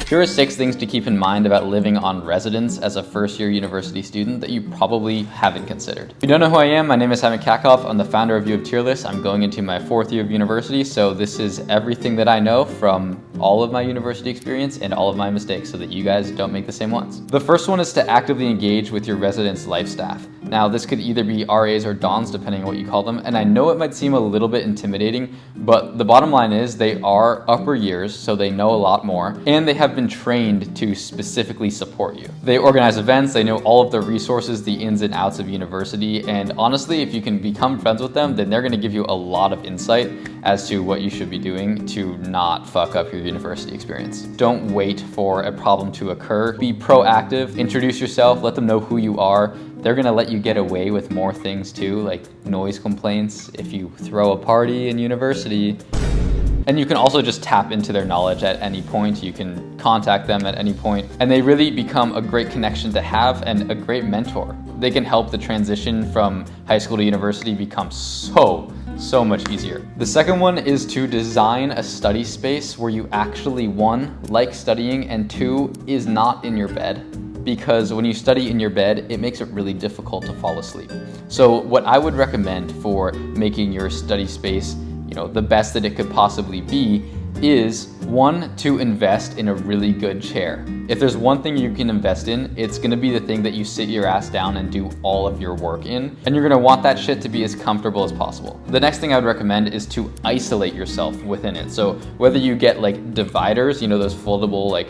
Here are 6 things to keep in mind about living on residence as a first-year university student that you probably haven't considered. If you don't know who I am, my name is Katkov. I'm the founder of UofTearless. I'm going into my 4th year of university, so this is everything that I know from all of my university experience and all of my mistakes so that you guys don't make the same ones. The first one is to actively engage with your residence life staff. Now, this could either be RAs or Dons, depending on what you call them, and I know it might seem a little bit intimidating, but the bottom line is they are upper years, so they know a lot more, and they have been trained to specifically support you. They organize events, they know all of the resources, the ins and outs of university, and honestly, if you can become friends with them, then they're gonna give you a lot of insight as to what you should be doing to not fuck up your university experience. Don't wait for a problem to occur. Be proactive, introduce yourself, let them know who you are. They're gonna let you get away with more things too, like noise complaints if you throw a party in university. And you can also just tap into their knowledge at any point. You can contact them at any point, and they really become a great connection to have and a great mentor. They can help the transition from high school to university become so much easier. The second one is to design a study space where you actually, 1, like studying, and 2, is not in your bed. Because when you study in your bed, it makes it really difficult to fall asleep. So what I would recommend for making your study space, the best that it could possibly be is 1, to invest in a really good chair. If there's one thing you can invest in, it's gonna be the thing that you sit your ass down and do all of your work in, and you're gonna want that shit to be as comfortable as possible. The next thing I would recommend is to isolate yourself within it. So whether you get like dividers, those foldable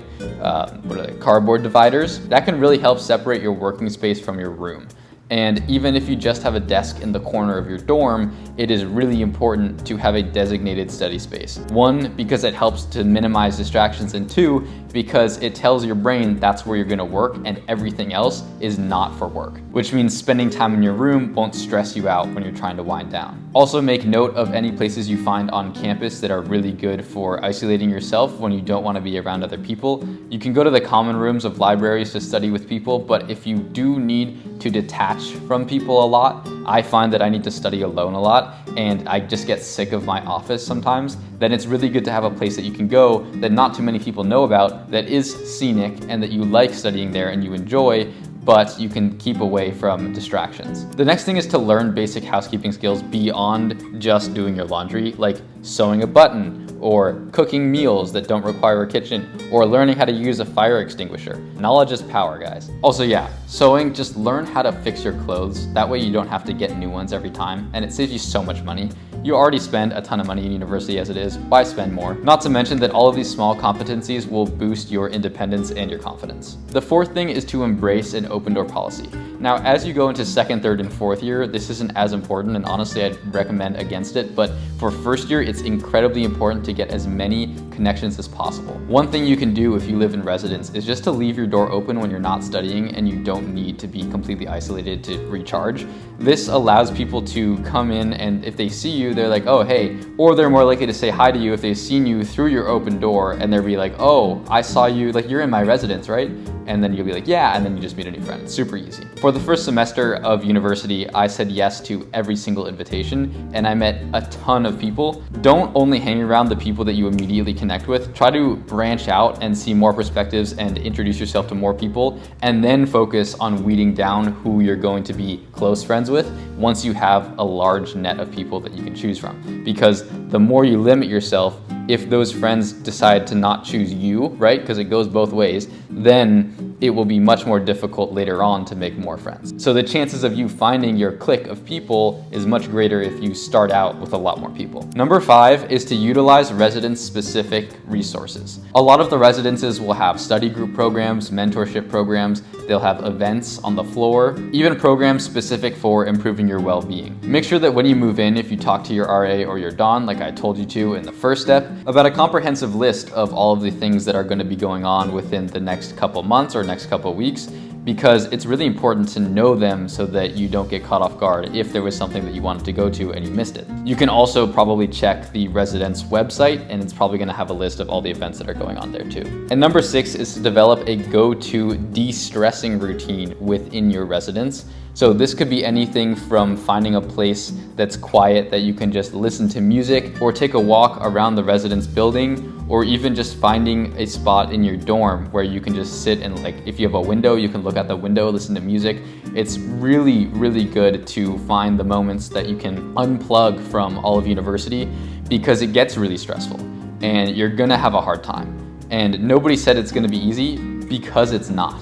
cardboard dividers, that can really help separate your working space from your room. And even if you just have a desk in the corner of your dorm, it is really important to have a designated study space. 1, because it helps to minimize distractions, and 2, because it tells your brain that's where you're gonna work and everything else is not for work, which means spending time in your room won't stress you out when you're trying to wind down. Also, make note of any places you find on campus that are really good for isolating yourself when you don't want to be around other people. You can go to the common rooms of libraries to study with people, but if you do need to detach from people a lot, I find that I need to study alone a lot and I just get sick of my office sometimes, then it's really good to have a place that you can go that not too many people know about, that is scenic and that you like studying there and you enjoy, but you can keep away from distractions. The next thing is to learn basic housekeeping skills beyond just doing your laundry, like sewing a button, or cooking meals that don't require a kitchen, or learning how to use a fire extinguisher. Knowledge is power, guys. Also, sewing, just learn how to fix your clothes. That way you don't have to get new ones every time, and it saves you so much money. You already spend a ton of money in university as it is. Why spend more? Not to mention that all of these small competencies will boost your independence and your confidence. The 4th thing is to embrace an open door policy. Now, as you go into 2nd, 3rd, and 4th year, this isn't as important, and honestly, I'd recommend against it, but for 1st year, it's incredibly important to get as many connections as possible. One thing you can do if you live in residence is just to leave your door open when you're not studying and you don't need to be completely isolated to recharge. This allows people to come in, and if they see you, they're like, oh, hey, or they're more likely to say hi to you if they've seen you through your open door, and they'll be like, oh, I saw you, like, you're in my residence, right? And then you'll be like, yeah, and then you just meet a new friend. It's super easy. For the first semester of university, I said yes to every single invitation, and I met a ton of people. Don't only hang around the people that you immediately connect with. Try to branch out and see more perspectives and introduce yourself to more people, and then focus on weeding down who you're going to be close friends with once you have a large net of people that you can choose from. Because the more you limit yourself, if those friends decide to not choose you, right, because it goes both ways, then it will be much more difficult later on to make more friends. So the chances of you finding your clique of people is much greater if you start out with a lot more people. Number 5 is to utilize residence-specific resources. A lot of the residences will have study group programs, mentorship programs, they'll have events on the floor, even programs specific for improving your well-being. Make sure that when you move in, if you talk to your RA or your Don, like I told you to in the first step, about a comprehensive list of all of the things that are going to be going on within the next couple months or next couple weeks, because it's really important to know them so that you don't get caught off guard if there was something that you wanted to go to and you missed it. You can also probably check the residence website, and it's probably going to have a list of all the events that are going on there too. And number 6 is to develop a go-to de-stressing routine within your residence. So this could be anything from finding a place that's quiet that you can just listen to music, or take a walk around the residence building, or even just finding a spot in your dorm where you can just sit and, like, if you have a window, you can look out the window, listen to music. It's really, really good to find the moments that you can unplug from all of university, because it gets really stressful and you're gonna have a hard time. And nobody said it's gonna be easy, because it's not.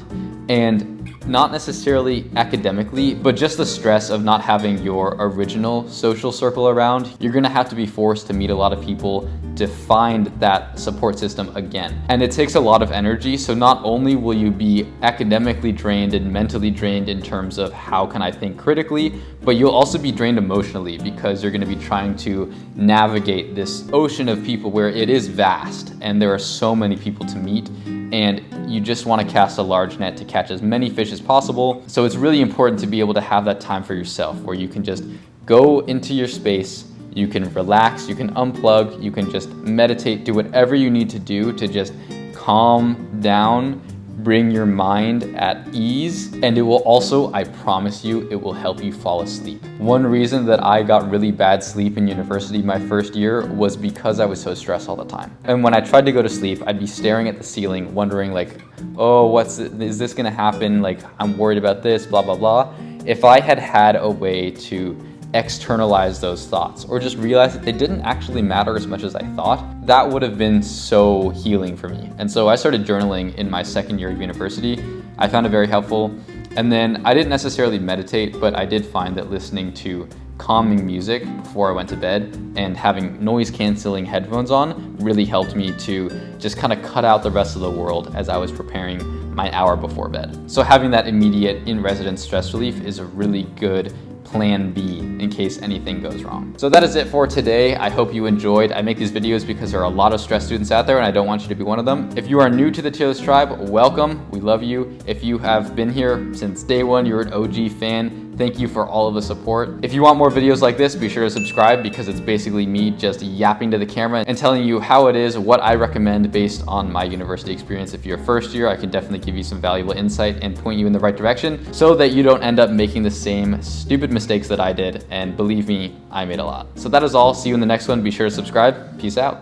And not necessarily academically, but just the stress of not having your original social circle around. You're gonna have to be forced to meet a lot of people to find that support system again. And it takes a lot of energy, so not only will you be academically drained and mentally drained in terms of how can I think critically, but you'll also be drained emotionally, because you're gonna be trying to navigate this ocean of people where it is vast and there are so many people to meet, and you just want to cast a large net to catch as many fish as possible. So it's really important to be able to have that time for yourself where you can just go into your space, you can relax, you can unplug, you can just meditate, do whatever you need to do to just calm down, bring your mind at ease, and it will also, I promise you, it will help you fall asleep. One reason that I got really bad sleep in university my first year was because I was so stressed all the time. And when I tried to go to sleep, I'd be staring at the ceiling, wondering like, oh, is this gonna happen? Like, I'm worried about this, blah, blah, blah. If I had had a way to externalize those thoughts, or just realize that they didn't actually matter as much as I thought, that would have been so healing for me. And so I started journaling in my second year of university. I found it very helpful. And then I didn't necessarily meditate, but I did find that listening to calming music before I went to bed and having noise canceling headphones on really helped me to just kind of cut out the rest of the world as I was preparing my hour before bed. So having that immediate in-residence stress relief is a really good plan B in case anything goes wrong. So that is it for today. I hope you enjoyed. I make these videos because there are a lot of stress students out there and I don't want you to be one of them. If you are new to the Tearless Tribe, welcome. We love you. If you have been here since day one, you're an OG fan, thank you for all of the support. If you want more videos like this, be sure to subscribe, because it's basically me just yapping to the camera and telling you how it is, what I recommend based on my university experience. If you're first year, I can definitely give you some valuable insight and point you in the right direction so that you don't end up making the same stupid mistakes that I did. And believe me, I made a lot. So that is all. See you in the next one. Be sure to subscribe. Peace out.